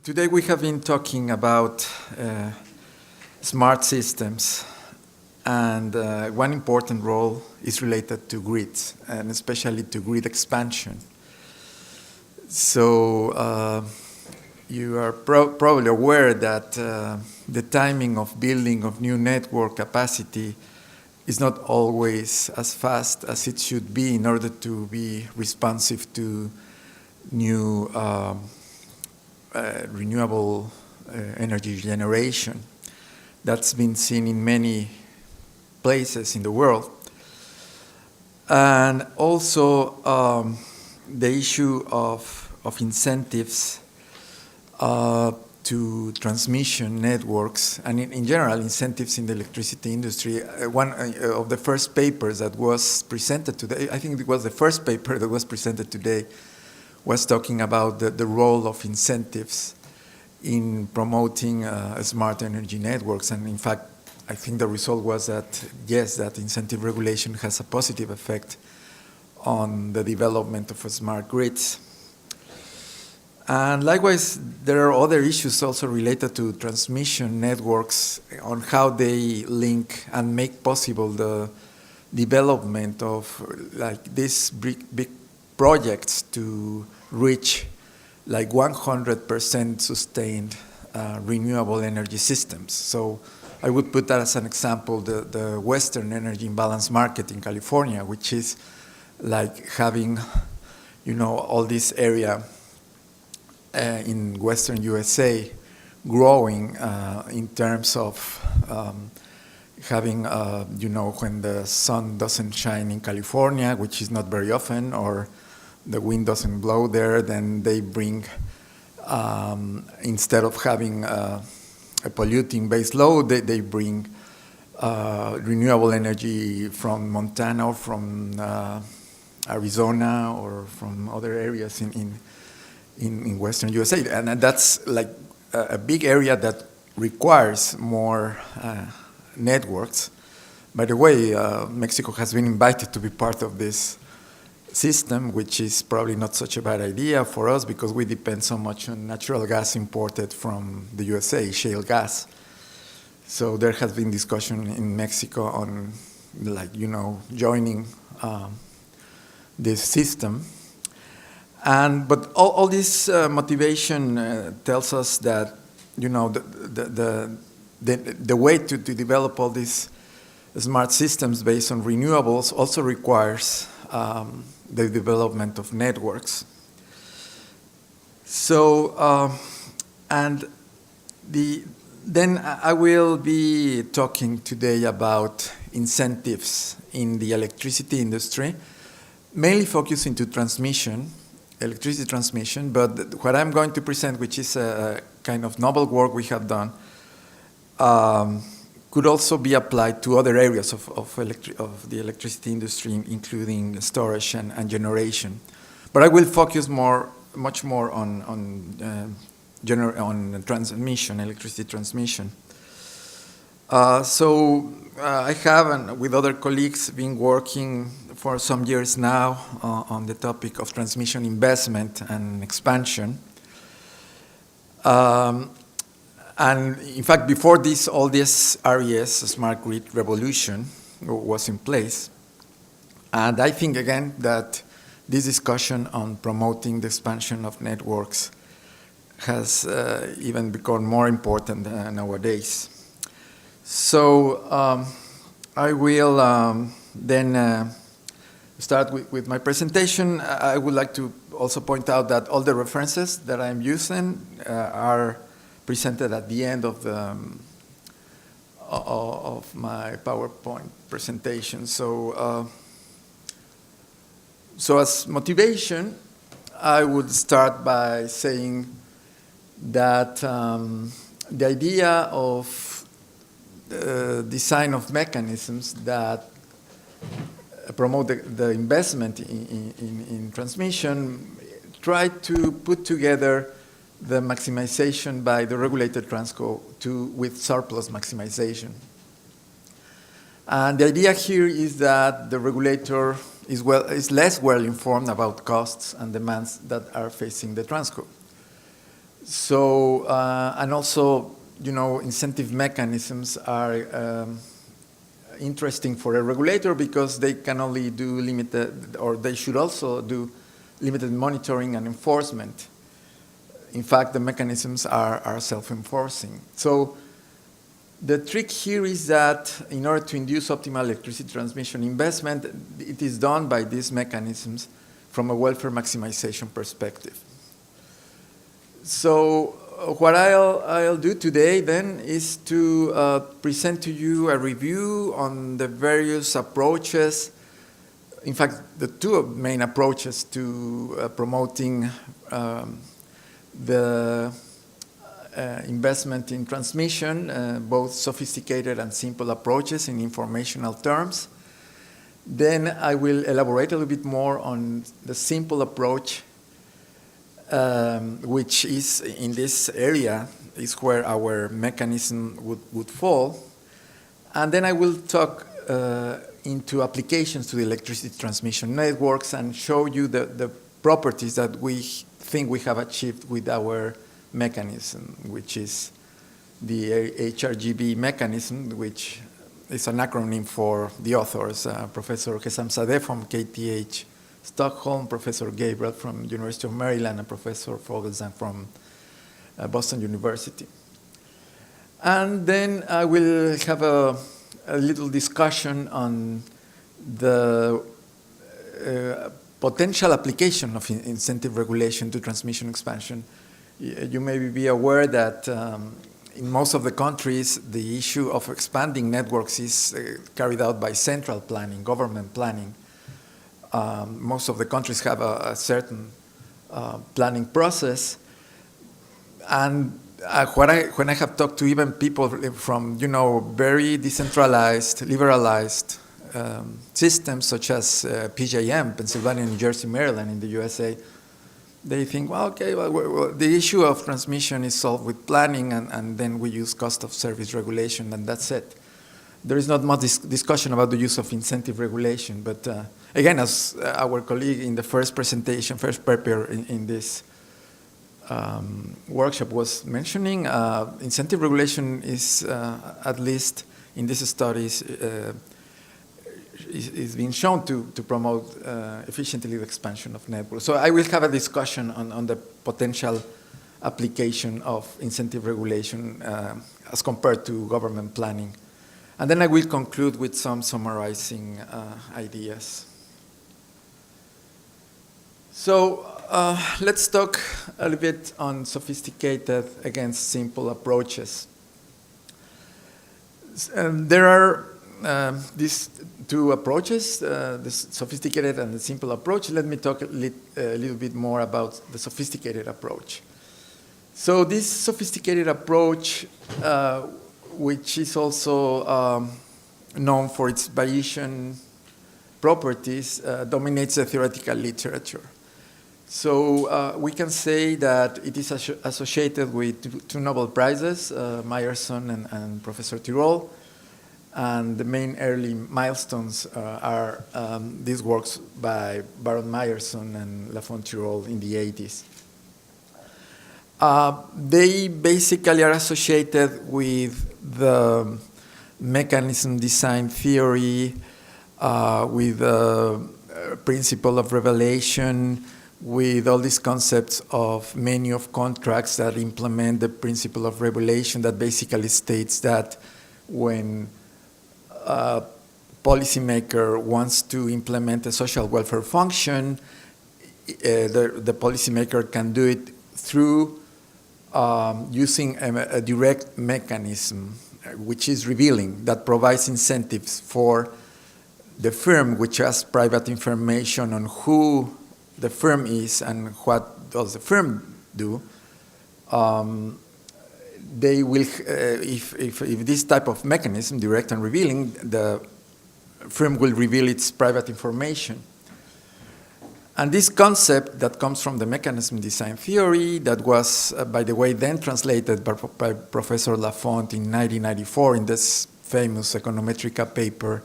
Today we have been talking about smart systems, and one important role is related to grids, and especially to grid expansion. So you are probably aware that the timing of building of new network capacity is not always as fast as it should be in order to be responsive to new renewable energy generation. That's been seen in many places in the world. And also the issue of incentives to transmission networks, and in general incentives in the electricity industry. One of the first papers that was presented today, I think it was the first paper that was presented today, was talking about the role of incentives in promoting smart energy networks. And in fact, I think the result was that, yes, that incentive regulation has a positive effect on the development of smart grids. And likewise, there are other issues also related to transmission networks on how they link and make possible the development of like these big projects to reach like 100% sustained renewable energy systems. So I would put that as an example, the Western Energy Imbalance Market in California, which is like having, you know, all this area in Western USA growing in terms of having, you know, when the sun doesn't shine in California, which is not very often, or the wind doesn't blow there, then they bring, instead of having a polluting base load, they bring renewable energy from Montana or from Arizona or from other areas in Western USA. And that's like a big area that requires more networks. By the way, Mexico has been invited to be part of this system, which is probably not such a bad idea for us because we depend so much on natural gas imported from the USA, shale gas. So there has been discussion in Mexico on, like, you know, joining this system. But all this motivation tells us that, you know, the way to develop all these smart systems based on renewables also requires the development of networks. So, then I will be talking today about incentives in the electricity industry, mainly focusing to electricity transmission, but what I'm going to present, which is a kind of novel work we have done, could also be applied to other areas of the electricity industry, including storage and generation. But I will focus much more on transmission, electricity transmission. So I have, with other colleagues, been working for some years now on the topic of transmission investment and expansion. And in fact, before this, all this RES, Smart Grid Revolution, was in place. And I think, again, that this discussion on promoting the expansion of networks has even become more important nowadays. So I will then start with my presentation. I would like to also point out that all the references that I'm using are presented at the end of my PowerPoint presentation. So as motivation, I would start by saying that the idea of design of mechanisms that promote the investment in transmission try to put together the maximization by the regulated transco with surplus maximization. And the idea here is that the regulator is less well informed about costs and demands that are facing the transco. So, and also, incentive mechanisms are interesting for a regulator because they can only do limited, or they should also do limited monitoring and enforcement. In fact, the mechanisms are self-enforcing. So the trick here is that in order to induce optimal electricity transmission investment, it is done by these mechanisms from a welfare maximization perspective. So what I'll do today then is to present to you a review on the various approaches, in fact, the two main approaches to promoting the investment in transmission, both sophisticated and simple approaches in informational terms. Then I will elaborate a little bit more on the simple approach, which is in this area is where our mechanism would fall. And then I will talk into applications to the electricity transmission networks and show you the properties that we think we have achieved with our mechanism, which is the HRGB mechanism, which is an acronym for the authors, Professor Sadeh from KTH Stockholm, Professor Gabriel from University of Maryland, and Professor Fogelsang from Boston University. And then I will have a little discussion on the potential application of incentive regulation to transmission expansion. You may be aware that in most of the countries, the issue of expanding networks is carried out by central planning, government planning. Most of the countries have a certain planning process. And when I have talked to even people from, very decentralized, liberalized systems such as PJM, Pennsylvania, New Jersey, Maryland in the USA, they think, well, okay, well, the issue of transmission is solved with planning, and then we use cost of service regulation, and that's it. There is not much discussion about the use of incentive regulation, but again, as our colleague in the first presentation, first paper in this workshop was mentioning, incentive regulation is, at least in these studies, is being shown to promote efficiently the expansion of networks. So I will have a discussion on the potential application of incentive regulation as compared to government planning. And then I will conclude with some summarizing ideas. So let's talk a little bit on sophisticated against simple approaches. There are these two approaches, the sophisticated and the simple approach. Let me talk a little bit more about the sophisticated approach. So this sophisticated approach, which is also known for its Bayesian properties, dominates the theoretical literature. So we can say that it is associated with two Nobel Prizes, Meyerson and Professor Tirole. And the main early milestones are these works by Baron Meyerson and Lafont Tirole in the 80s. They basically are associated with the mechanism design theory, with the principle of revelation, with all these concepts of menu of contracts that implement the principle of revelation that basically states that when a policymaker wants to implement a social welfare function, the policymaker can do it through using a direct mechanism, which is revealing, that provides incentives for the firm, which has private information on who the firm is and what does the firm do. They will, if this type of mechanism, direct and revealing, the firm will reveal its private information. And this concept that comes from the mechanism design theory that was, by the way, then translated by Professor Lafont in 1994 in this famous econometrica paper,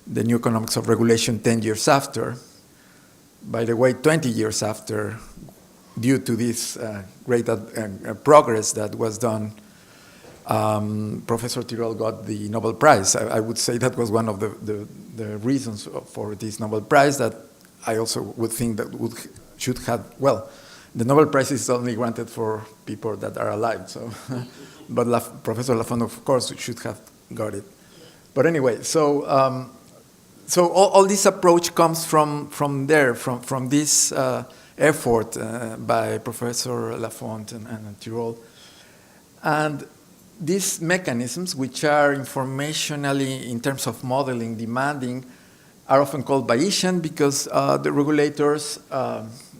The New Economics of Regulation 10 years after. By the way, 20 years after due to this great progress that was done, Professor Tirol got the Nobel Prize. I would say that was one of the reasons for this Nobel Prize that I also would think that should have, well, the Nobel Prize is only granted for people that are alive, so, but Professor Lafont, of course, should have got it. But anyway, so so all this approach comes from there, from this effort by Professor Lafont and Tirol. And these mechanisms, which are informationally, in terms of modeling, demanding, are often called Bayesian because the regulators,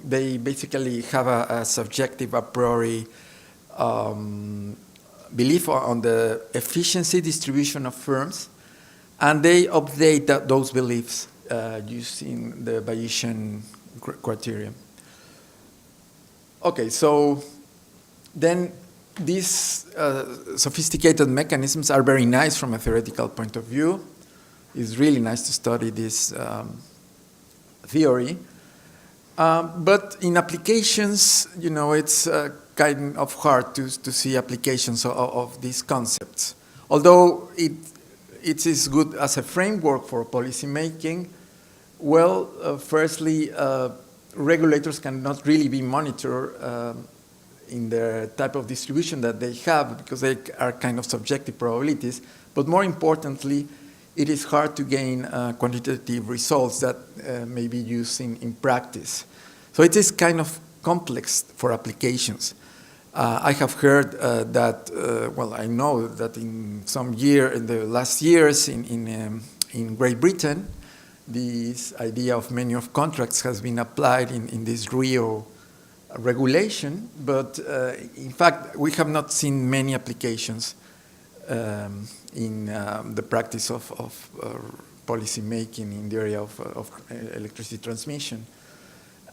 they basically have a subjective a priori belief on the efficiency distribution of firms, and they update those beliefs using the Bayesian criteria. Okay, so then these sophisticated mechanisms are very nice from a theoretical point of view. It's really nice to study this theory. But in applications, you know, it's kind of hard to see applications of these concepts. Although it is good as a framework for policy making, well, firstly, regulators cannot really be monitored in the type of distribution that they have because they are kind of subjective probabilities. But more importantly, it is hard to gain quantitative results that may be used in practice. So it is kind of complex for applications. I have heard that, well, I know that in the last years in Great Britain, this idea of menu of contracts has been applied in this Rio regulation, but in fact, we have not seen many applications in the practice of policy making in the area of electricity transmission.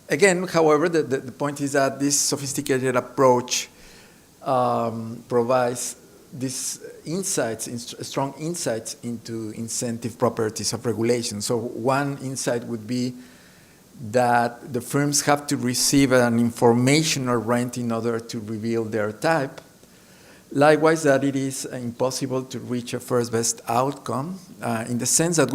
Again, however, the point is that this sophisticated approach provides these insights, strong insights into incentive properties of regulation. So one insight would be that the firms have to receive an informational rent in order to reveal their type. Likewise, that it is impossible to reach a first best outcome in the sense that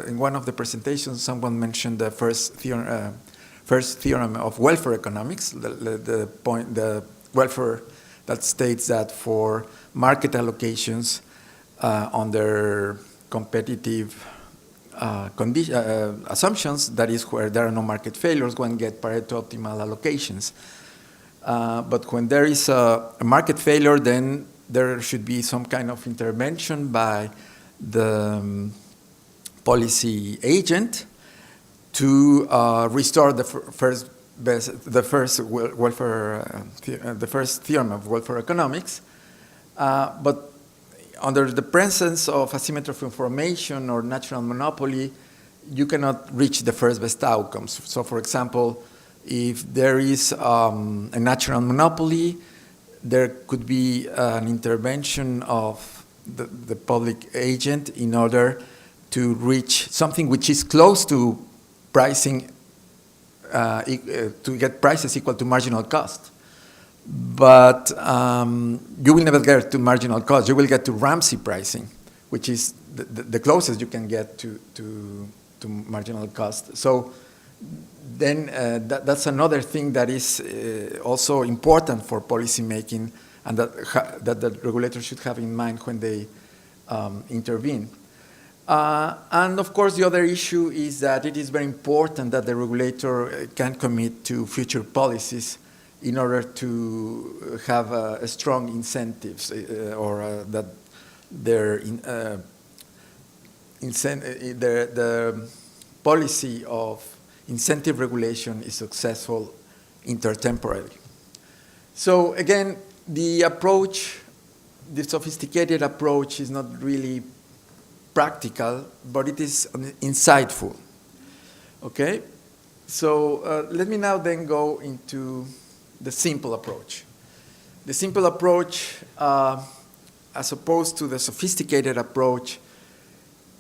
in one of the presentations, someone mentioned the first theorem of welfare economics, the welfare that states that for market allocations under competitive assumptions, that is where there are no market failures, one get Pareto optimal allocations. But when there is a market failure, then there should be some kind of intervention by the policy agent to restore the first theorem of welfare economics. But under the presence of asymmetry of information or natural monopoly, you cannot reach the first best outcomes. So, for example, if there is a natural monopoly, there could be an intervention of the public agent in order to reach something which is close to pricing, to get prices equal to marginal cost. But you will never get to marginal cost. You will get to Ramsey pricing, which is the closest you can get to marginal cost. So then that's another thing that is also important for policy making and that the regulators should have in mind when they intervene. And of course, the other issue is that it is very important that the regulator can commit to future policies in order to have strong incentives or that the policy of incentive regulation is successful intertemporally. So again, the sophisticated approach is not really practical, but it is insightful. Okay? So let me now then go into the simple approach. The simple approach, as opposed to the sophisticated approach,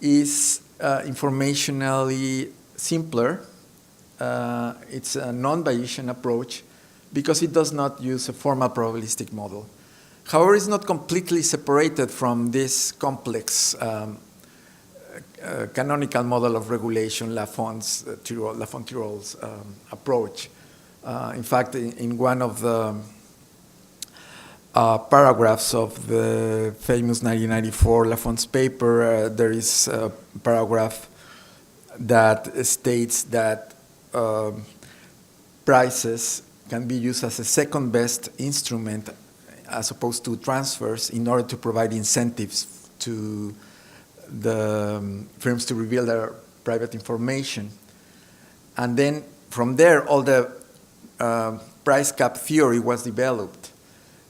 is informationally simpler. It's a non-Bayesian approach because it does not use a formal probabilistic model. However, it's not completely separated from this complex canonical model of regulation, Lafont-Tirol's approach. In fact, in one of the paragraphs of the famous 1994 Lafont's paper, there is a paragraph that states that prices can be used as a second best instrument as opposed to transfers in order to provide incentives to the firms to reveal their private information. And then from there, all the price cap theory was developed.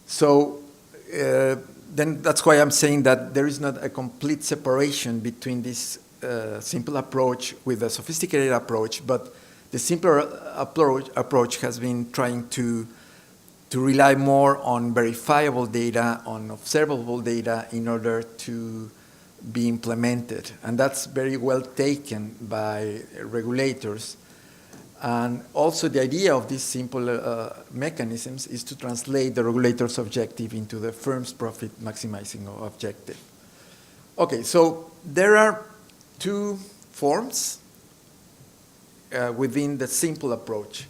So then that's why I'm saying that there is not a complete separation between this simple approach with a sophisticated approach, but the simpler approach has been trying to rely more on verifiable data, on observable data in order to be implemented. And that's very well taken by regulators. And also the idea of these simple mechanisms is to translate the regulator's objective into the firm's profit maximizing objective. Okay, so there are two forms within the simple approach.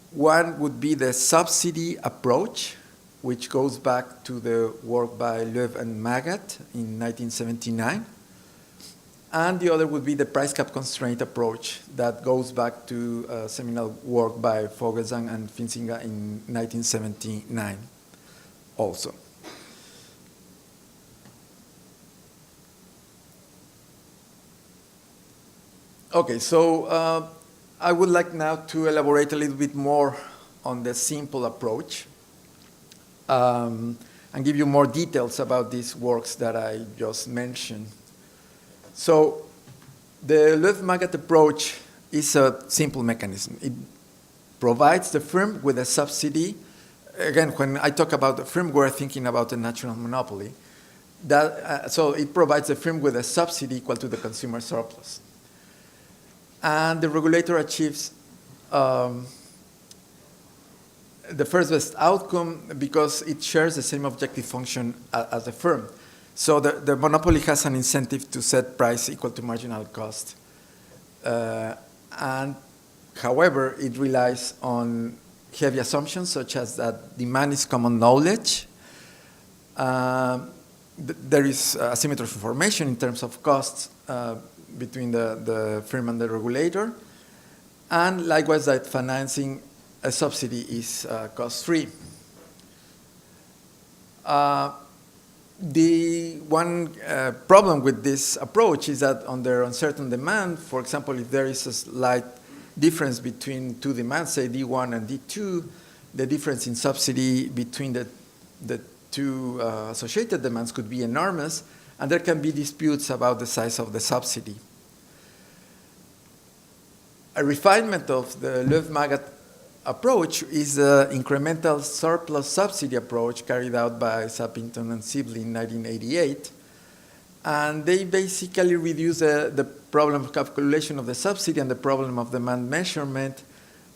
One would be the subsidy approach, which goes back to the work by Loew and Magat in 1979. And the other would be the price cap constraint approach that goes back to seminal work by Vogelsang and Finzinger in 1979 also. Okay, so I would like now to elaborate a little bit more on the simple approach and give you more details about these works that I just mentioned. So the Loew-Magat approach is a simple mechanism. It provides the firm with a subsidy. Again, when I talk about the firm, we're thinking about a natural monopoly. So it provides the firm with a subsidy equal to the consumer surplus. And the regulator achieves the first best outcome because it shares the same objective function as the firm. So the monopoly has an incentive to set price equal to marginal cost. And however, it relies on heavy assumptions such as that demand is common knowledge. There is asymmetry of information in terms of costs between the firm and the regulator. And likewise, that financing a subsidy is cost-free. The one problem with this approach is that under uncertain demand, for example, if there is a slight difference between two demands, say D1 and D2, the difference in subsidy between the two associated demands could be enormous, and there can be disputes about the size of the subsidy. A refinement of the Loew-Magat approach is the incremental surplus subsidy approach carried out by Sappington and Sibley in 1988. And they basically reduce the problem of calculation of the subsidy and the problem of demand measurement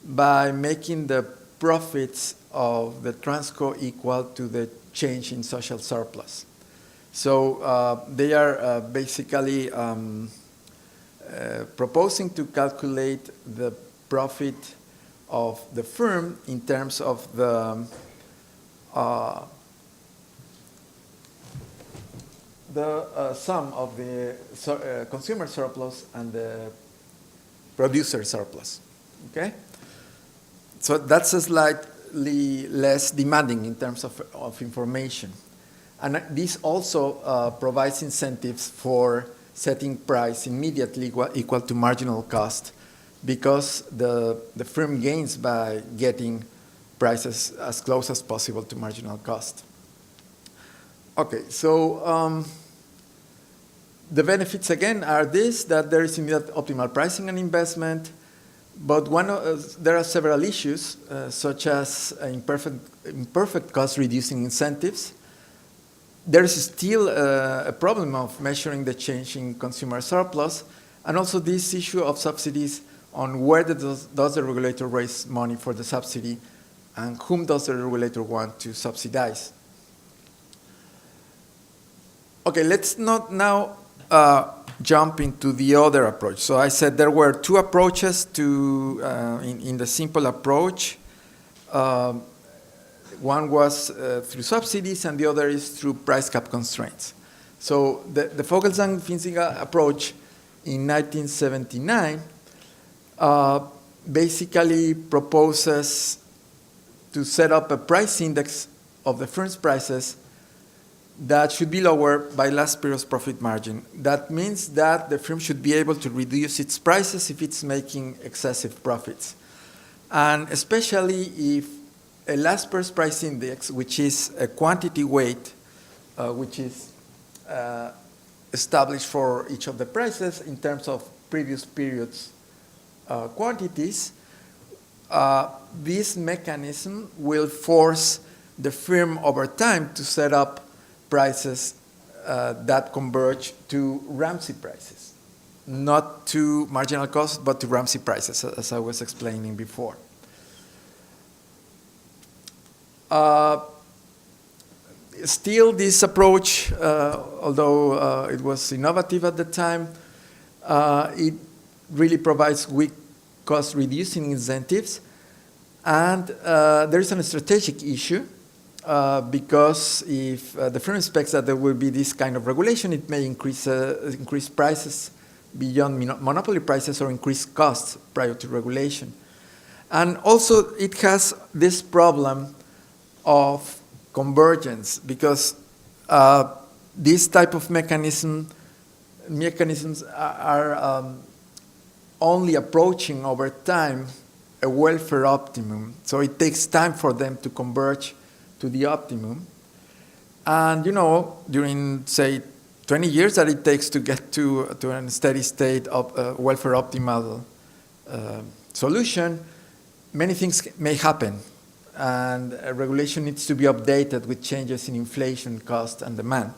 by making the profits of the transco equal to the change in social surplus. So they are basically proposing to calculate the profit of the firm in terms of the sum of the consumer surplus and the producer surplus. Okay, so that's a slightly less demanding in terms of information, and this also provides incentives for setting price immediately equal to marginal cost, because the firm gains by getting prices as close as possible to marginal cost. Okay, so the benefits again are this, that there is immediate optimal pricing and investment, but there are several issues such as imperfect cost reducing incentives. There is still a problem of measuring the change in consumer surplus, and also this issue of subsidies on where does the regulator raise money for the subsidy and whom does the regulator want to subsidize? Okay, let's not now jump into the other approach. So I said there were two approaches to in the simple approach. One was through subsidies, and the other is through price cap constraints. So the Vogelsang-Finziger approach in 1979 basically proposes to set up a price index of the firm's prices that should be lower by last period's profit margin. That means that the firm should be able to reduce its prices if it's making excessive profits. And especially if a last period's price index, which is a quantity weight, which is established for each of the prices in terms of previous periods' quantities, this mechanism will force the firm over time to set up prices that converge to Ramsey prices, not to marginal cost, but to Ramsey prices, as I was explaining before. Still, this approach, although it was innovative at the time, it really provides weak cost-reducing incentives. And there is a strategic issue because if the firm expects that there will be this kind of regulation, it may increase prices beyond monopoly prices or increase costs prior to regulation. And also, it has this problem of convergence because this type of mechanisms are only approaching over time a welfare optimum. So it takes time for them to converge to the optimum. And, you know, during, say, 20 years that it takes to get to a steady state of welfare optimal solution, many things may happen. And regulation needs to be updated with changes in inflation, cost, and demand.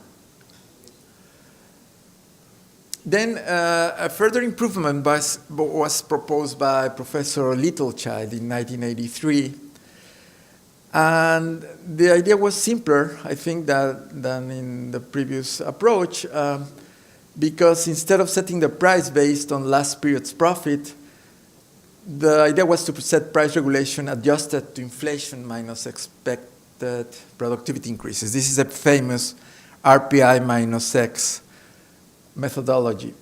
Then a further improvement was proposed by Professor Littlechild in 1983. And the idea was simpler, I think, than in the previous approach, because instead of setting the price based on last period's profit, the idea was to set price regulation adjusted to inflation minus expected productivity increases. This is a famous RPI minus X methodology.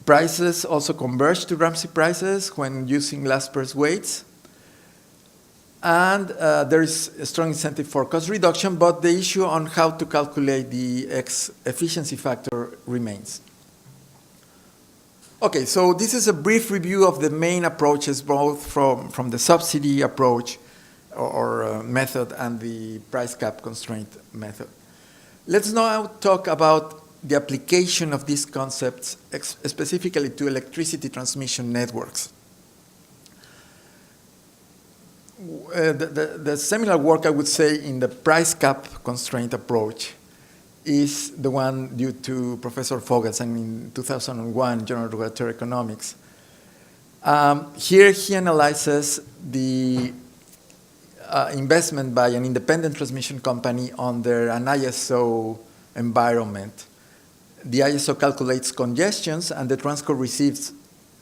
Prices also converge to Ramsey prices when using last period's weights. And there is a strong incentive for cost reduction, but the issue on how to calculate the X efficiency factor remains. Okay, so this is a brief review of the main approaches, both from the subsidy approach or method and the price cap constraint method. Let's now talk about the application of these concepts specifically to electricity transmission networks. The seminal work, I would say, in the price cap constraint approach is the one due to Professor Vogelsang in 2001, Journal of Regulatory Economics. Here he analyzes the investment by an independent transmission company under an ISO environment. The ISO calculates congestions, and the transco receives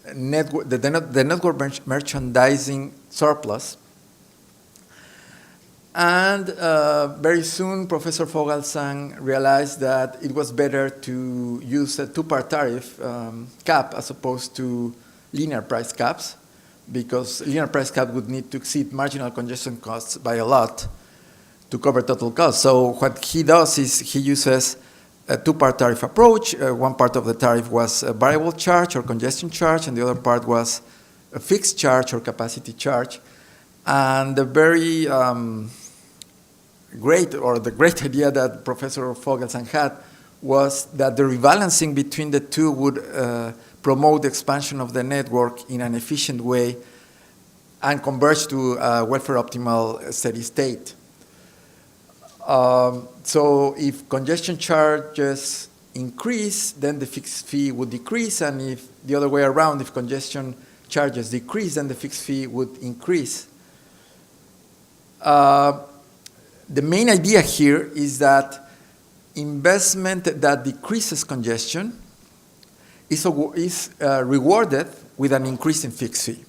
the network merchandising surplus. And very soon, Professor Vogelsang realized that it was better to use a two-part tariff cap as opposed to linear price caps, because linear price cap would need to exceed marginal congestion costs by a lot to cover total costs. So what he does is he uses a two-part tariff approach. One part of the tariff was a variable charge or congestion charge, and the other part was a fixed charge or capacity charge. And the very the great idea that Professor Vogelsang had was that the rebalancing between the two would promote the expansion of the network in an efficient way and converge to a welfare optimal steady state. So if congestion charges increase, then the fixed fee would decrease, and if the other way around, if congestion charges decrease, then the fixed fee would increase. The main idea here is that investment that decreases congestion is rewarded with an increase in fixed fee.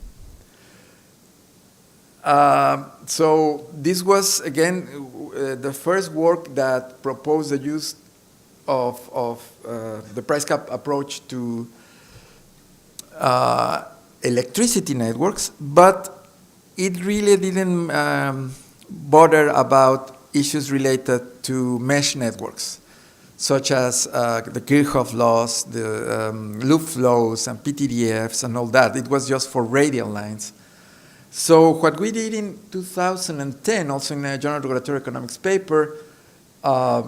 So this was, again, the first work that proposed the use of the price cap approach to electricity networks, but it really didn't bother about issues related to mesh networks, such as the Kirchhoff laws, the loop flows, and PTDFs, and all that. It was just for radial lines. So what we did in 2010, also in a Journal of Regulatory Economics paper, I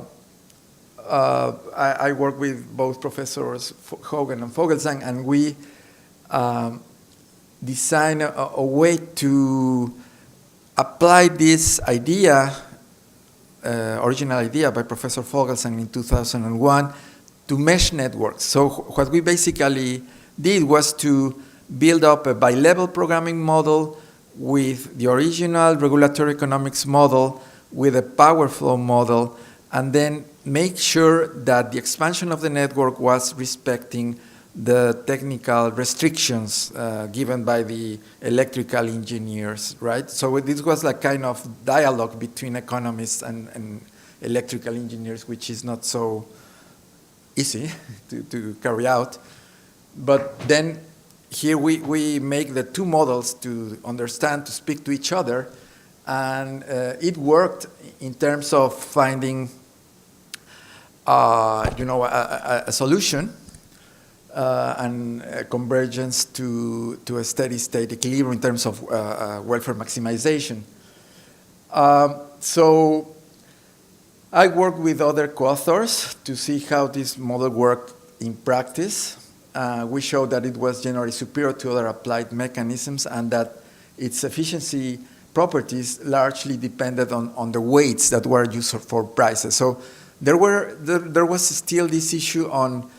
worked with both Professors Hogan and Fogelsang, and we designed a way to apply this idea, original idea by Professor Fogelsang in 2001, to mesh networks. So what we basically did was to build up a bi-level programming model with the original regulatory economics model, with a power flow model, and then make sure that the expansion of the network was respecting the technical restrictions given by the electrical engineers, right? So this was like kind of dialogue between economists and electrical engineers, which is not so easy to carry out. But then here we make the two models to understand, to speak to each other, and it worked in terms of finding a solution and a convergence to a steady state equilibrium in terms of welfare maximization. So I worked with other co-authors to see how this model worked in practice. We showed that it was generally superior to other applied mechanisms, and that its efficiency properties largely depended on the weights that were used for prices. So there was still this issue on,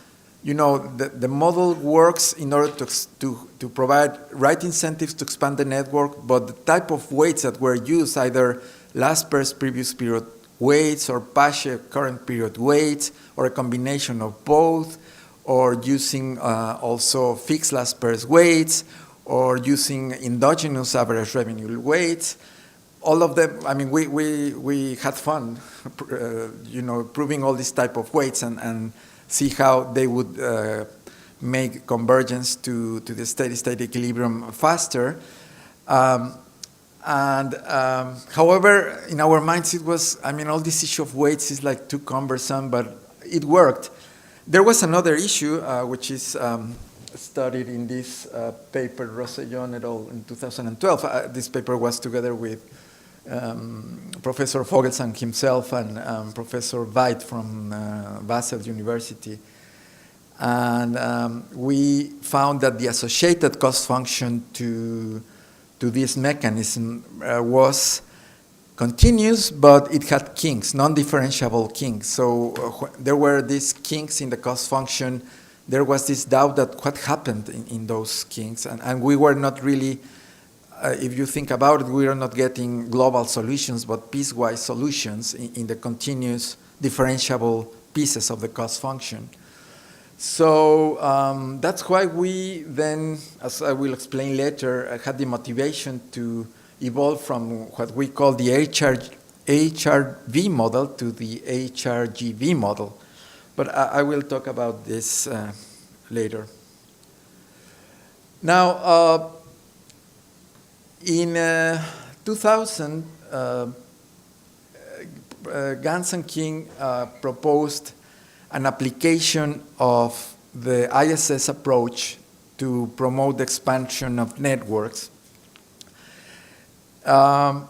the model works in order to provide right incentives to expand the network, but the type of weights that were used, either last pairs previous period weights or Pache current period weights, or a combination of both, or using also fixed last pairs weights, or using endogenous average revenue weights. All of them, I mean, we had fun, proving all these type of weights and see how they would make convergence to the steady state equilibrium faster. However, in our minds, it was, all this issue of weights is like too cumbersome, but it worked. There was another issue, which is studied in this paper, Rosellón et al. In 2012. This paper was together with Professor Fogelsang himself and Professor VII from Basel University. And we found that the associated cost function to this mechanism was continuous, but it had kinks, non-differentiable kinks. So there were these kinks in the cost function. There was this doubt that what happened in those kinks, and we were not really, if you think about it, we are not getting global solutions, but piecewise solutions in the continuous differentiable pieces of the cost function. So that's why we then, as I will explain later, had the motivation to evolve from what we call the HRV model to the HRGV model. But I will talk about this later. Now, in 2000, Gans and King proposed an application of the ISS approach to promote the expansion of networks. And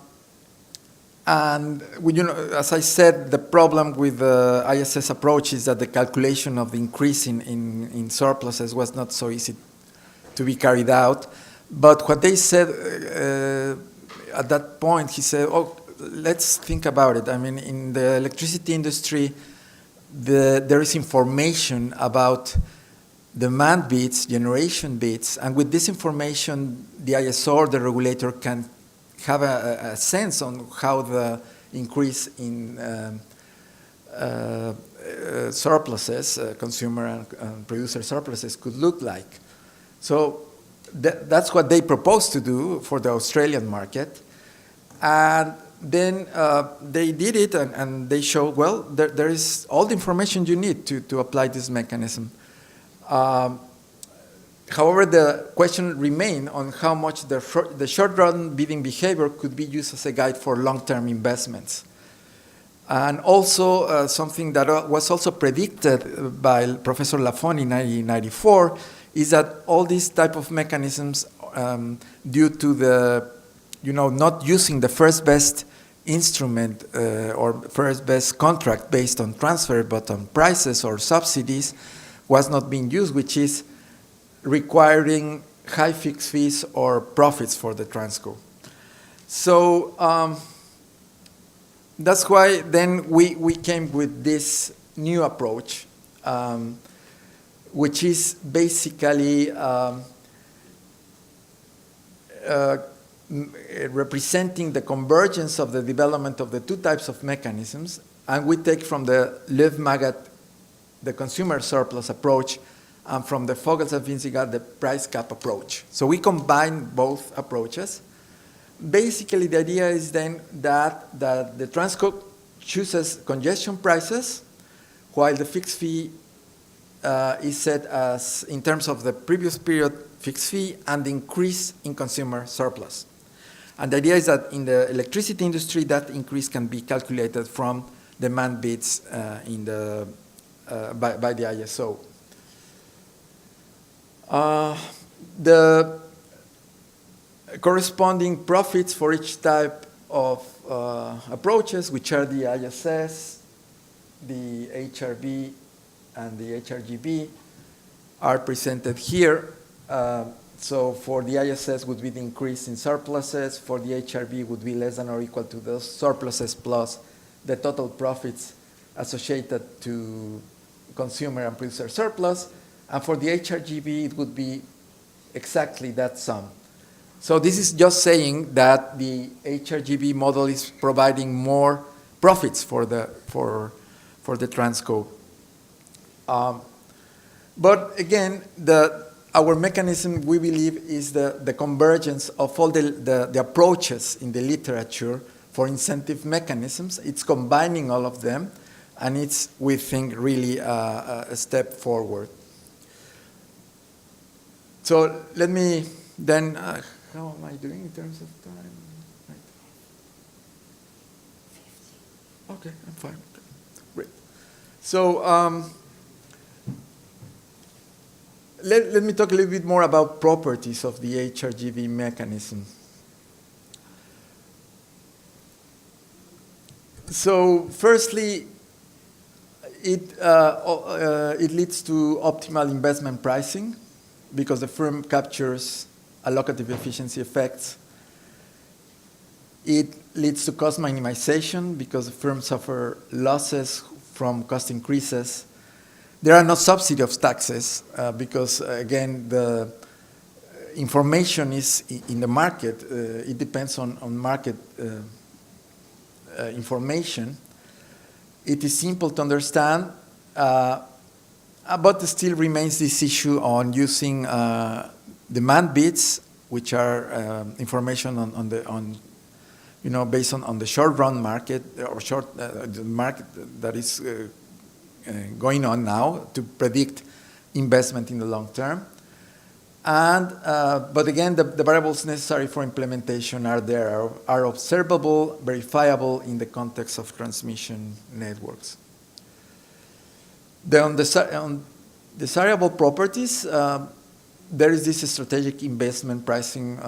as I said, the problem with the ISS approach is that the calculation of the increase in surpluses was not so easy to be carried out. But what they said at that point, he said, let's think about it. I mean, in the electricity industry, there is information about demand bits, generation bits, and with this information, the ISO, the regulator, can have a sense on how the increase in surpluses, consumer and producer surpluses could look like. So that's what they proposed to do for the Australian market. And then they did it, and they showed, well, there is all the information you need to apply this mechanism. However, the question remained on how much the short-run bidding behavior could be used as a guide for long-term investments. And also something that was also predicted by Professor Lafon in 1994 is that all these type of mechanisms, due to the, not using the first best instrument or first best contract based on transfer, but on prices or subsidies, was not being used, which is requiring high fixed fees or profits for the transco. So that's why then we came with this new approach, which is basically representing the convergence of the development of the two types of mechanisms, and we take from the Löw-Magat the consumer surplus approach, and from the Vogels and Vinzigat the price cap approach. So we combine both approaches. Basically, the idea is then that the transco chooses congestion prices, while the fixed fee is set as, in terms of the previous period fixed fee and the increase in consumer surplus. And the idea is that in the electricity industry, that increase can be calculated from demand bids by the ISO. The corresponding profits for each type of approaches, which are the ISS, the HRB, and the HRGB, are presented here. So for the ISS would be the increase in surpluses, for the HRB would be less than or equal to those surpluses plus the total profits associated to consumer and producer surplus, and for the HRGB it would be exactly that sum. So this is just saying that the HRGB model is providing more profits for the transco. But again, our mechanism, we believe, is the convergence of all the approaches in the literature for incentive mechanisms. It's combining all of them, and it's, we think, really a step forward. So let me then, how am I doing in terms of time? Right. Okay, I'm fine. Okay. Great. So let me talk a little bit more about properties of the HRGB mechanism. So firstly, it leads to optimal investment pricing because the firm captures allocative efficiency effects. It leads to cost minimization because the firms suffer losses from cost increases. There are no subsidy of taxes because, again, the information is in the market. It depends on market information. It is simple to understand, but still remains this issue on using demand bids, which are information based on the short-run market or the market that is going on now to predict investment in the long term. And but again, the variables necessary for implementation are observable, verifiable in the context of transmission networks. On desirable properties, there is this strategic investment pricing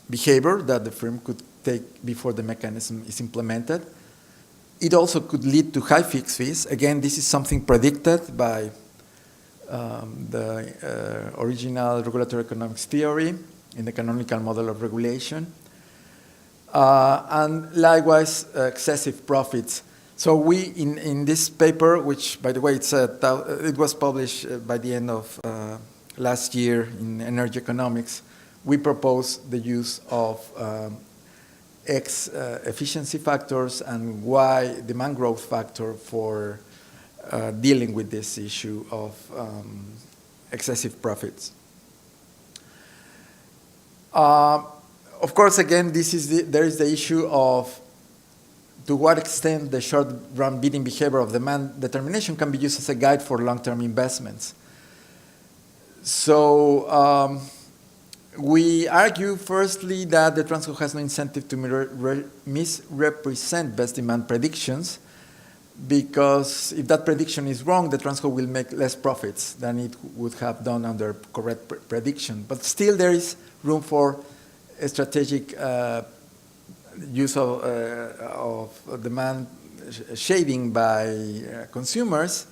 behavior that the firm could take before the mechanism is implemented. It also could lead to high fixed fees. Again, this is something predicted by the original regulatory economics theory in the canonical model of regulation. And likewise, excessive profits. So we, in this paper, which, by the way, it was published by the end of last year in Energy Economics, we propose the use of X efficiency factors and Y demand growth factor for dealing with this issue of excessive profits. Of course, again, there is the issue of to what extent the short-run bidding behavior of demand determination can be used as a guide for long-term investments. So we argue, firstly, that the Transco has no incentive to misrepresent best demand predictions, because if that prediction is wrong, the Transco will make less profits than it would have done under correct prediction. But still, there is room for a strategic use of demand shading by consumers.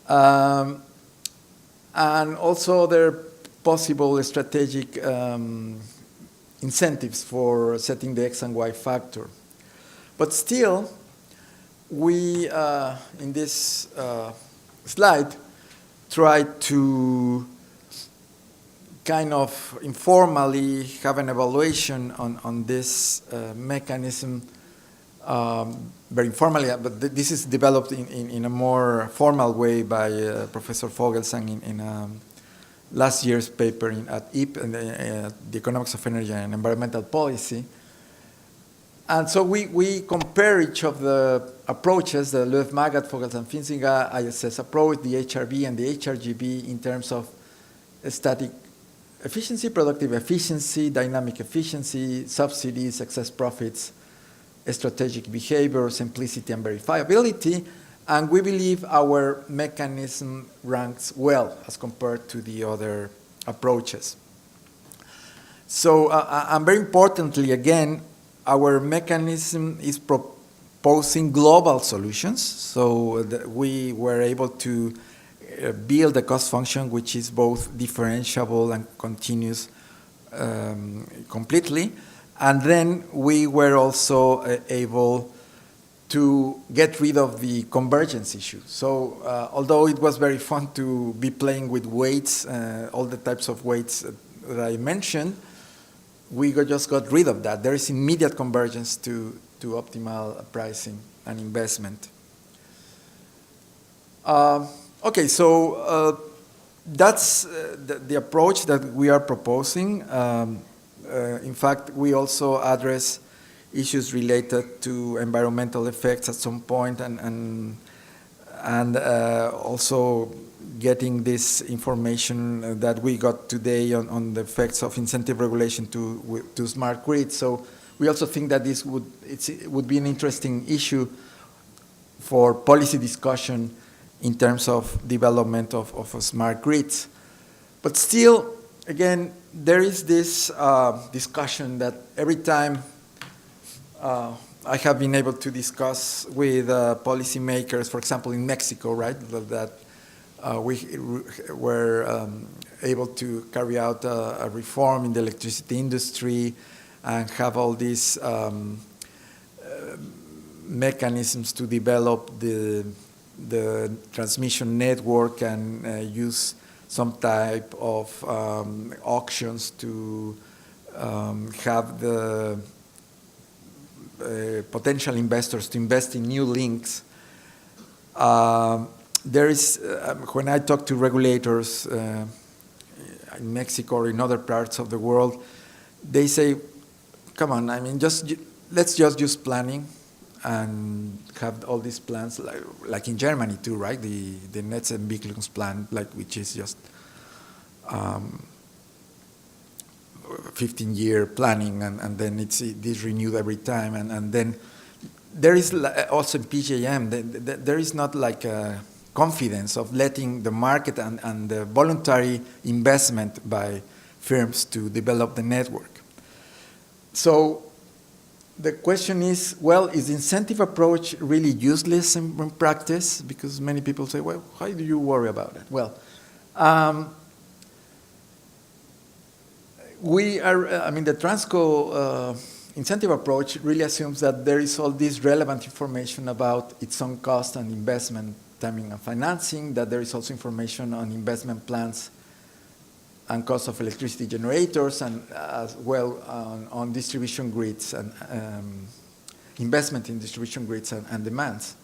And also there are possible strategic incentives for setting the X and Y factor. But still, we, in this slide, try to kind of informally have an evaluation on this mechanism, very informally, but this is developed in a more formal way by Professor Fogelsang in last year's paper at IPE, the Economics of Energy and Environmental Policy. And so we compare each of the approaches, the Löw-Magat, Fogelsang-Finziger, ISS approach, the HRB and the HRGB in terms of static efficiency, productive efficiency, dynamic efficiency, subsidies, excess profits, strategic behavior, simplicity, and verifiability. And we believe our mechanism ranks well as compared to the other approaches. So, and very importantly, again, our mechanism is proposing global solutions. So we were able to build a cost function which is both differentiable and continuous completely. And then we were also able to get rid of the convergence issue. So although it was very fun to be playing with weights, all the types of weights that I mentioned, we just got rid of that. There is immediate convergence to optimal pricing and investment. Okay, so that's the approach that we are proposing. In fact, we also address issues related to environmental effects at some point, and also getting this information that we got today on the effects of incentive regulation to smart grids. So we also think that this would be an interesting issue for policy discussion in terms of development of smart grids. But still, again, there is this discussion that every time I have been able to discuss with policymakers, for example, in Mexico, right, that we were able to carry out a reform in the electricity industry and have all these mechanisms to develop the transmission network and use some type of auctions to have the potential investors to invest in new links. There is, when I talk to regulators in Mexico or in other parts of the world, they say, come on, I mean, let's just use planning and have all these plans, like in Germany too, right? The Netzentwicklungsplan plan, which is just 15-year planning, and then it's renewed every time, and then there is also in PJM, there is not like a confidence of letting the market and the voluntary investment by firms to develop the network. So the question is, well, is the incentive approach really useless in practice? Because many people say, well, why do you worry about it? Well, the Transco incentive approach really assumes that there is all this relevant information about its own cost and investment, timing and financing, that there is also information on investment plans and cost of electricity generators, and as well on distribution grids and investment in distribution grids and demands.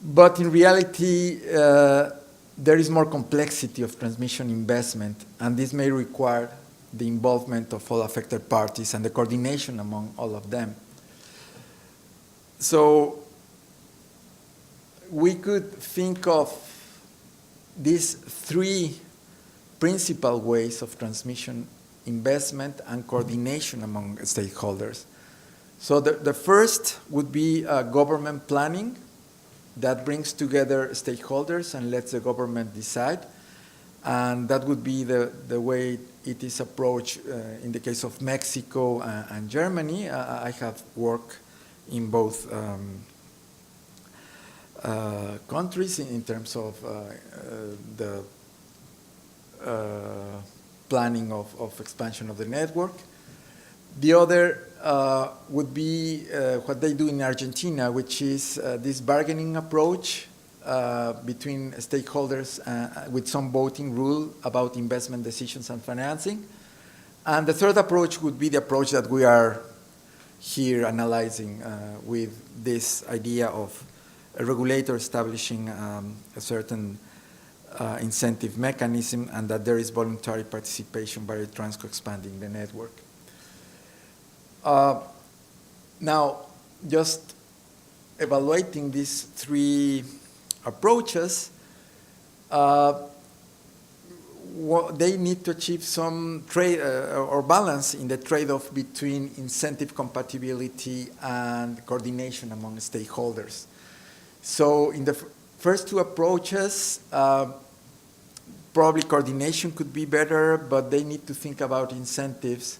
But in reality, there is more complexity of transmission investment, and this may require the involvement of all affected parties and the coordination among all of them. So we could think of these three principal ways of transmission investment and coordination among stakeholders. So the first would be government planning that brings together stakeholders and lets the government decide. And that would be the way it is approached in the case of Mexico and Germany. I have worked in both countries in terms of the planning of expansion of the network. The other would be what they do in Argentina, which is this bargaining approach between stakeholders with some voting rule about investment decisions and financing. And the third approach would be the approach that we are here analyzing with this idea of a regulator establishing a certain incentive mechanism, and that there is voluntary participation by the transco expanding the network. Now, just evaluating these three approaches, they need to achieve some trade or balance in the trade-off between incentive compatibility and coordination among stakeholders. So in the first two approaches, probably coordination could be better, but they need to think about incentives.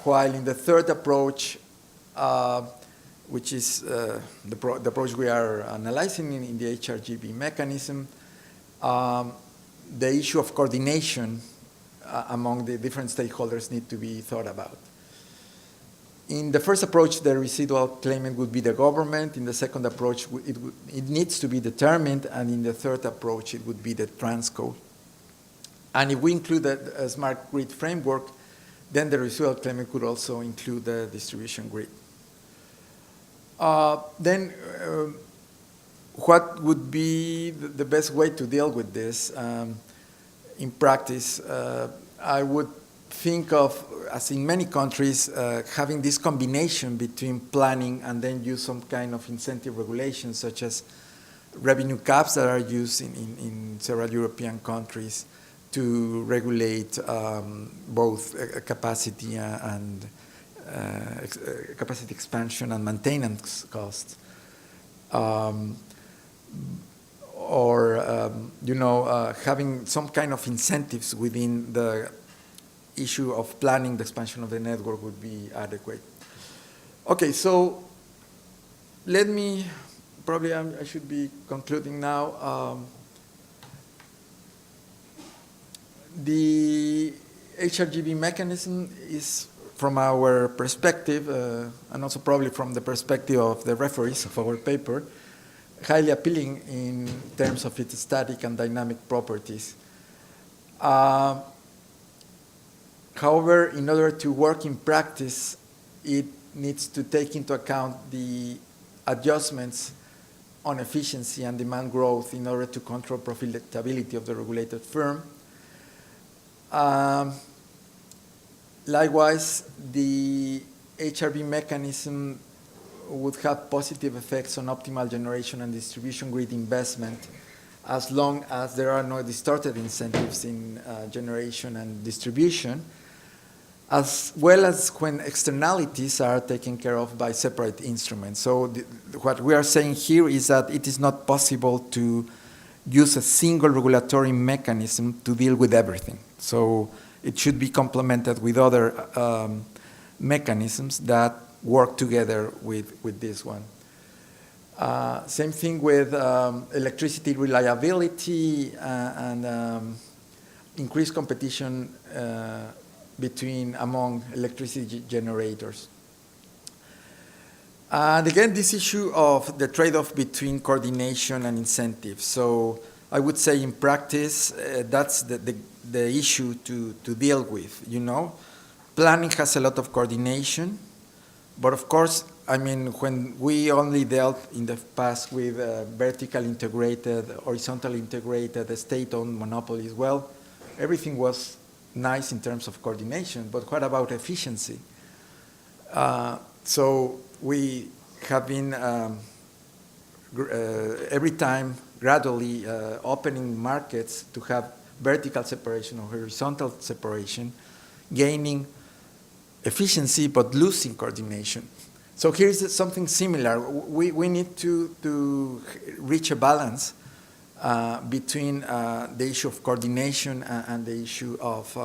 While in the third approach, which is the approach we are analyzing in the HRGB mechanism, the issue of coordination among the different stakeholders need to be thought about. In the first approach, the residual claimant would be the government. In the second approach, it needs to be determined. And in the third approach, it would be the transco. And if we include a smart grid framework, then the residual claimant could also include the distribution grid. Then what would be the best way to deal with this? In practice, I would think of, as in many countries, having this combination between planning and then use some kind of incentive regulations, such as revenue caps that are used in several European countries to regulate both capacity and capacity expansion and maintenance costs. Having some kind of incentives within the issue of planning the expansion of the network would be adequate. Okay, so let me, probably I should be concluding now. The HRGB mechanism is, from our perspective, and also probably from the perspective of the referees of our paper, highly appealing in terms of its static and dynamic properties. However, in order to work in practice, it needs to take into account the adjustments on efficiency and demand growth in order to control profitability of the regulated firm. Likewise, the HRB mechanism would have positive effects on optimal generation and distribution grid investment, as long as there are no distorted incentives in generation and distribution, as well as when externalities are taken care of by separate instruments. So what we are saying here is that it is not possible to use a single regulatory mechanism to deal with everything. So it should be complemented with other mechanisms that work together with this one. Same thing with electricity reliability and increased competition among electricity generators. And again, this issue of the trade-off between coordination and incentives. So I would say in practice, that's the issue to deal with, you know. Planning has a lot of coordination, but of course, I mean, when we only dealt in the past with vertical integrated, horizontal integrated, state-owned monopolies, well, everything was nice in terms of coordination, but what about efficiency? So we have been every time gradually opening markets to have vertical separation or horizontal separation, gaining efficiency but losing coordination. So here is something similar. We need to reach a balance between the issue of coordination and the issue of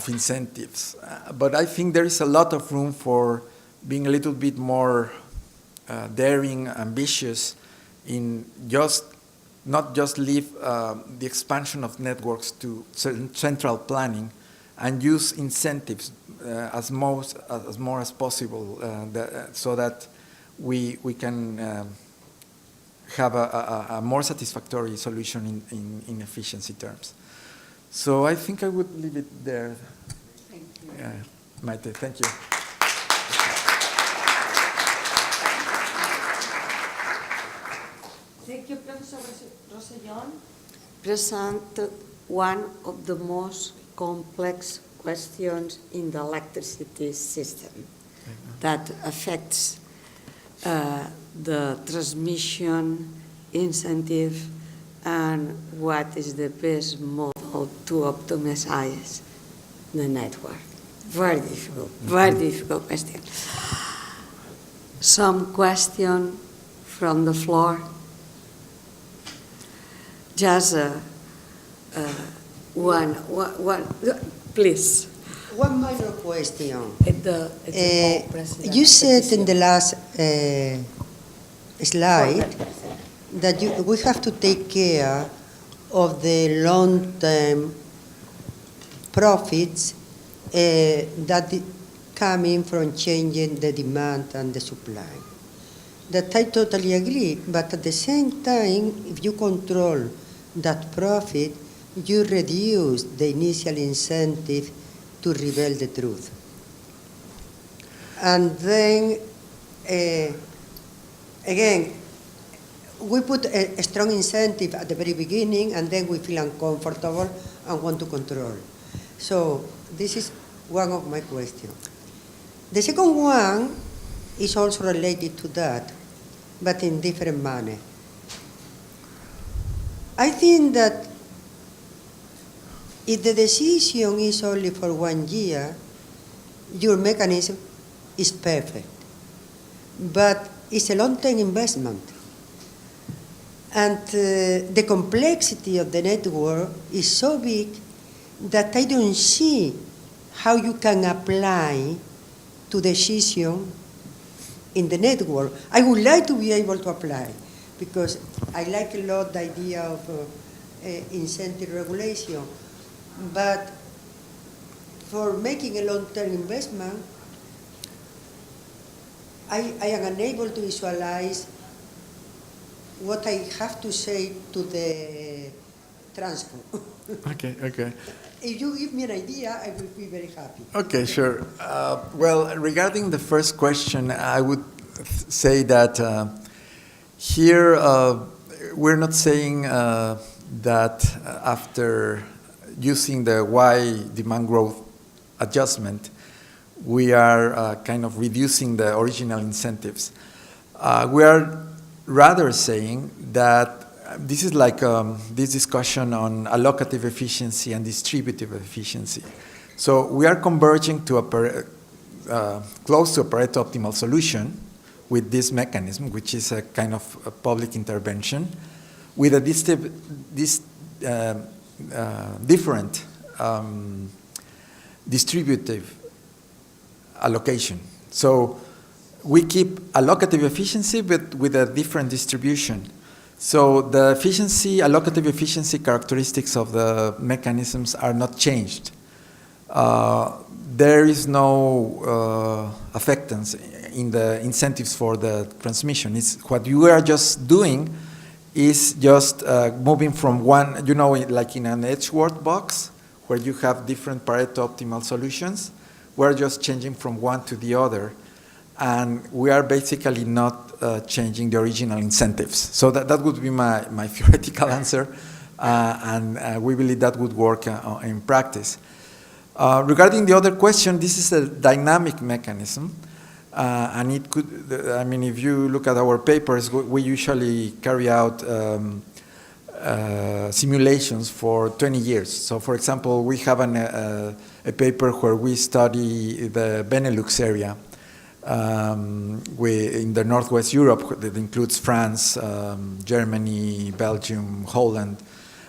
incentives. But I think there is a lot of room for being a little bit more daring, ambitious in not just leave the expansion of networks to central planning and use incentives as more as possible so that we can have a more satisfactory solution in efficiency terms. So I think I would leave it there. Thank you. Maite, thank you. Thank you, Professor Rosellón. Presented one of the most complex questions in the electricity system that affects the transmission incentive and what is the best model to optimize the network. Very difficult question. Some question from the floor. Just one, please. One minor question. You said in the last slide that we have to take care of the long-term profits that coming from changing the demand and the supply. That I totally agree, but at the same time, if you control that profit, you reduce the initial incentive to reveal the truth. And then, again, we put a strong incentive at the very beginning, and then we feel uncomfortable and want to control. So this is one of my questions. The second one is also related to that, but in different manner. I think that if the decision is only for 1 year, your mechanism is perfect. But it's a long-term investment. And the complexity of the network is so big that I don't see how you can apply to decision in the network. I would like to be able to apply, because I like a lot the idea of incentive regulation. But for making a long-term investment, I am unable to visualize what I have to say to the transport. Okay. If you give me an idea, I will be very happy. Okay, sure. Well, regarding the first question, I would say that here we're not saying that after using the Y demand growth adjustment, we are kind of reducing the original incentives. We are rather saying that this is like this discussion on allocative efficiency and distributive efficiency. So we are converging to a close to a Pareto optimal solution with this mechanism, which is a kind of a public intervention, with a different distributive allocation. So we keep allocative efficiency, but with a different distribution. So the allocative efficiency characteristics of the mechanisms are not changed. There is no affectance in the incentives for the transmission. It's what you are just doing is just moving from one, you know, like in an Edgeworth box, where you have different Pareto optimal solutions. We're just changing from one to the other. And we are basically not changing the original incentives. So that would be my theoretical answer. And we believe that would work in practice. Regarding the other question, this is a dynamic mechanism. And it could, I mean, if you look at our papers, we usually carry out simulations for 20 years. So, for example, we have a paper where we study the Benelux area in the Northwest Europe that includes France, Germany, Belgium, Holland,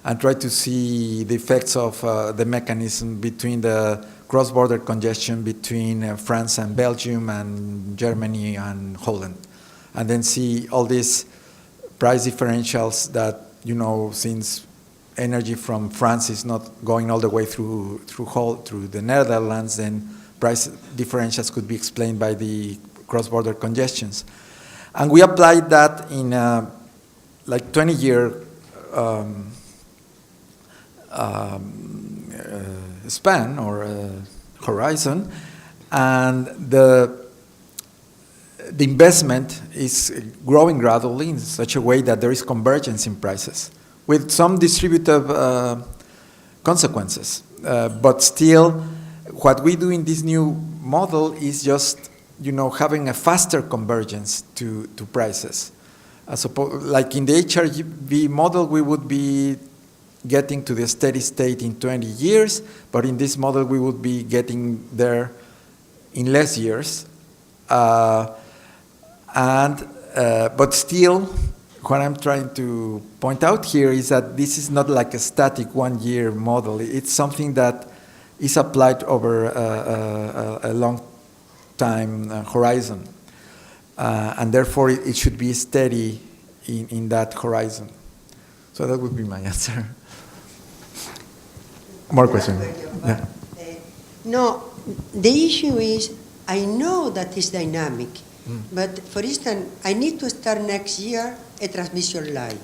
and try to see the effects of the mechanism between the cross-border congestion between France and Belgium and Germany and Holland. And then see all these price differentials that, you know, since energy from France is not going all the way through the Netherlands, then price differentials could be explained by the cross-border congestions. And we applied that in like 20-year span or horizon, and the investment is growing gradually in such a way that there is convergence in prices with some distributive consequences. But still, what we do in this new model is just, you know, having a faster convergence to prices. Like in the HRV model, we would be getting to the steady state in 20 years, but in this model, we would be getting there in less years. But still, what I'm trying to point out here is that this is not like a static 1-year model. It's something that is applied over a long time horizon. And therefore, it should be steady in that horizon. So that would be my answer. More questions? Yeah. No, the issue is, I know that it's dynamic, but for instance, I need to start next year a transmission line.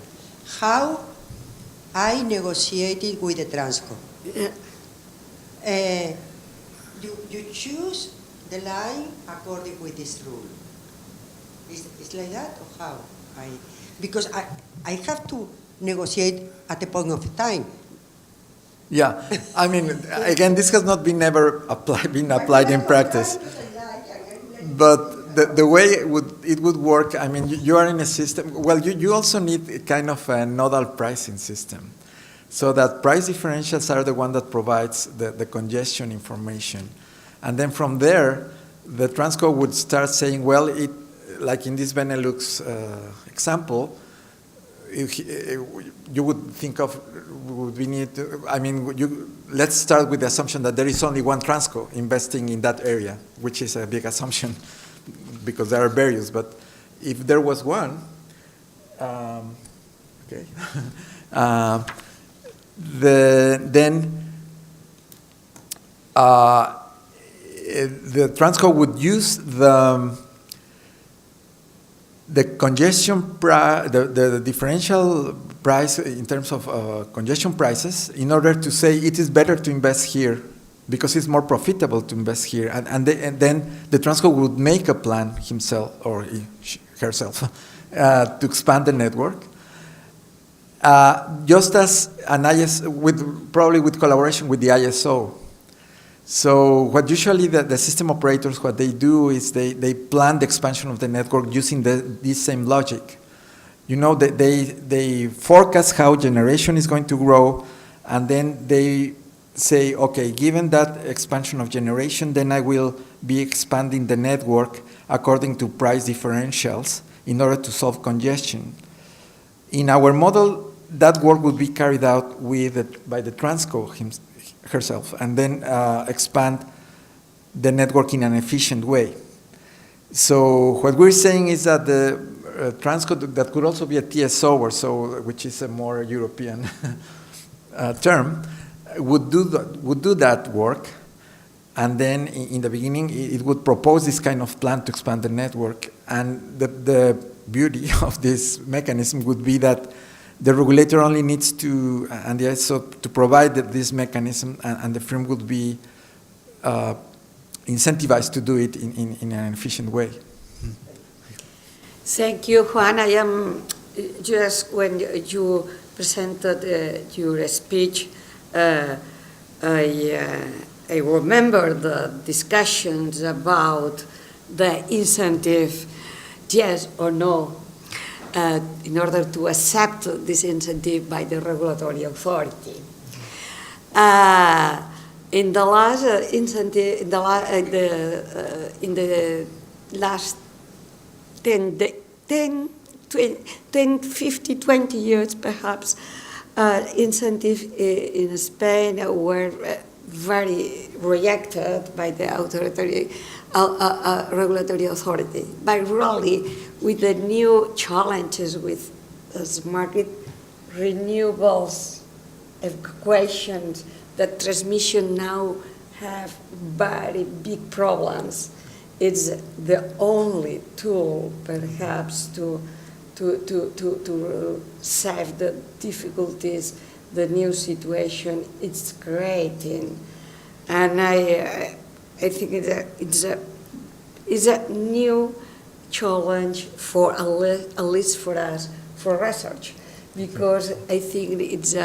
How I negotiated with the Transco? You choose the line according with this rule. It's like that, or how? Because I have to negotiate at a point of time. Yeah, I mean, again, this has not been been applied in practice. But the way it would work, I mean, you are in a system. Well, you also need a kind of a nodal pricing system, so that price differentials are the one that provides the congestion information, and then from there, the Transco would start saying, well, like in this Benelux example. You would think of, we need to, I mean, let's start with the assumption that there is only one Transco investing in that area, which is a big assumption because there are various, but if there was one, okay, then the Transco would use the congestion the differential price in terms of congestion prices in order to say it is better to invest here because it's more profitable to invest here. And then the Transco would make a plan himself or herself to expand the network. Just as an probably with collaboration with the ISO. So what usually the system operators, what they do is they plan the expansion of the network using this same logic. You know, they forecast how generation is going to grow, and then they say, okay, given that expansion of generation, then I will be expanding the network according to price differentials in order to solve congestion. In our model, that work would be carried out by the Transco herself, and then expand the network in an efficient way. So what we're saying is that the Transco, that could also be a TSO or so, which is a more European term, would do that work, and then in the beginning it would propose this kind of plan to expand the network. And the beauty of this mechanism would be that the regulator only needs to, and the ISO, to provide this mechanism, and the firm would be incentivized to do it in an efficient way. Thank you, Juan. I am just, when you presented your speech, I remember the discussions about the incentive, yes or no, in order to accept this incentive by the regulatory authority. In the last incentive, in the last 10, 50, 20 years perhaps, incentives in Spain were very rejected by the regulatory authority. But really, with the new challenges with smart grid, renewables, equations, the transmission now have very big problems. It's the only tool, perhaps, to solve the difficulties the new situation is creating. And I think it's a new challenge for at least for us, for research, because I think it's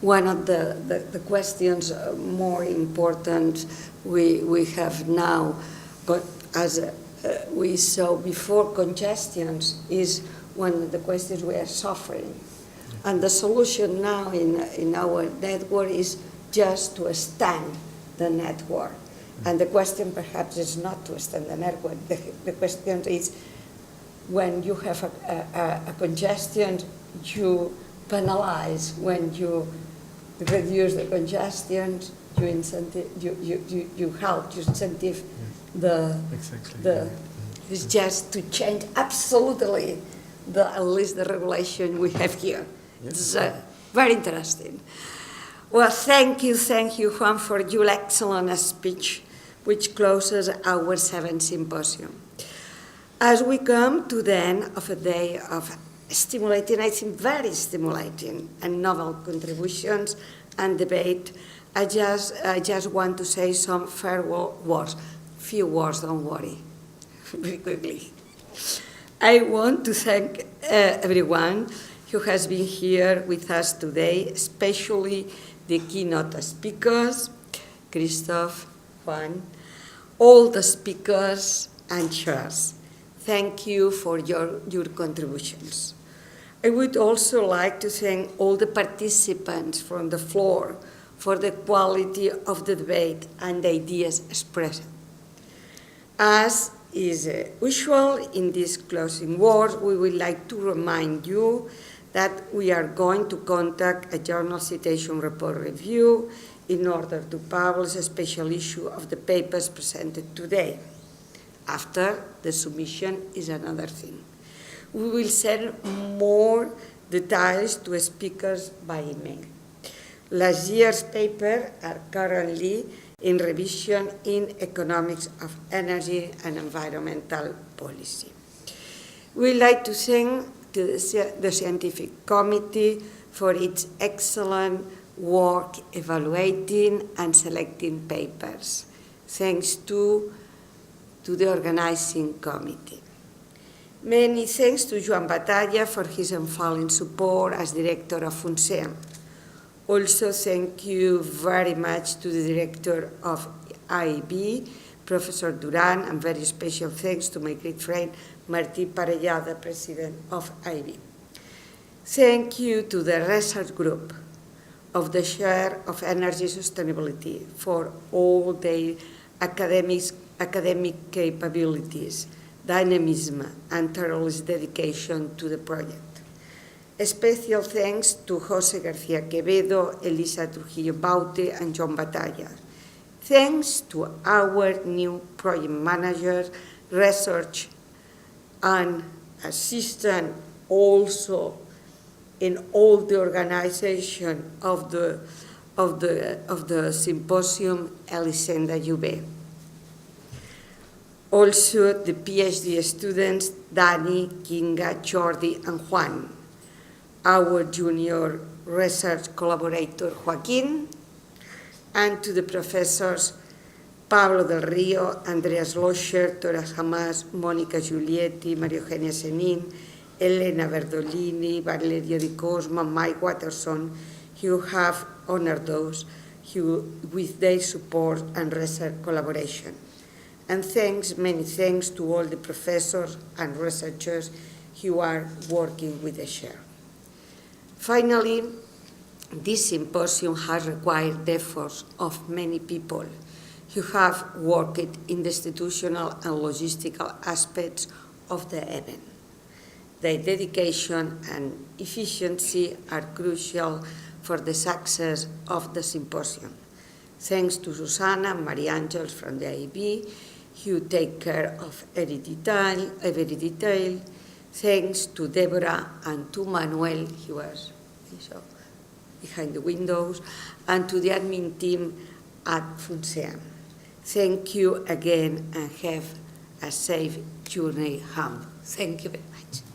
one of the questions more important we have now. But as we saw before, congestions is one of the questions we are suffering. And the solution now in our network is just to extend the network. And the question perhaps is not to extend the network. The question is, when you have a congestion, you penalize. When you reduce the congestion, you incentive, you help, you incentive it's just to change absolutely at least the regulation we have here. Yes. It's very interesting. Well, thank you, Juan, for your excellent speech, which closes our 7th symposium. As we come to the end of a day of stimulating, I think very stimulating, and novel contributions and debate, I just want to say some farewell words. Few words, don't worry, very quickly. I want to thank everyone who has been here with us today, especially the keynote speakers, Christoph, Juan, all the speakers and chairs. Thank you for your contributions. I would also like to thank all the participants from the floor for the quality of the debate and the ideas expressed. As is usual in these closing words, we would like to remind you that we are going to conduct a journal citation report review in order to publish a special issue of the papers presented today. After the submission is another thing. We will send more details to speakers by email. Last year's papers are currently in revision in Economics of Energy and Environmental Policy. We'd like to thank the Scientific Committee for its excellent work evaluating and selecting papers. Thanks to the organizing committee. Many thanks to Juan Batalla for his unfailing support as director of FUNSEM. Also, thank you very much to the director of IB, Professor Duran, and very special thanks to my great friend, Martí Parellada, president of IB. Thank you to the research group of the Chair of Energy Sustainability for all their academic capabilities, dynamism, and tireless dedication to the project. A special thanks to José García Quevedo, Elisa Trujillo Baute, and John Batalla. Thanks to our new project managers, research and assistant, also in all the organization of the symposium, Elisenda Jube. Also the PhD students, Dani, Kinga, Jordi, and Juan. our junior research collaborator, Joaquin, and to the professors Pablo del Rio, Andreas Loscher, Toras Hamas, Monica Giulietti, Maria Eugenia Senin, Elena Verdolini, Valerio Di Cosma, Mike Watterson, who have honored us with their support and research collaboration. And thanks, many thanks to all the professors and researchers who are working with the share. Finally, this symposium has required the efforts of many people who have worked in the institutional and logistical aspects of the event. Their dedication and efficiency are crucial for the success of the symposium. Thanks to Susanna and Maria Angels from the IB, who take care of every detail. Thanks to Deborah and to Manuel, who was behind the windows, and to the admin team at FUNSEAM. Thank you again and have a safe journey home. Thank you very much.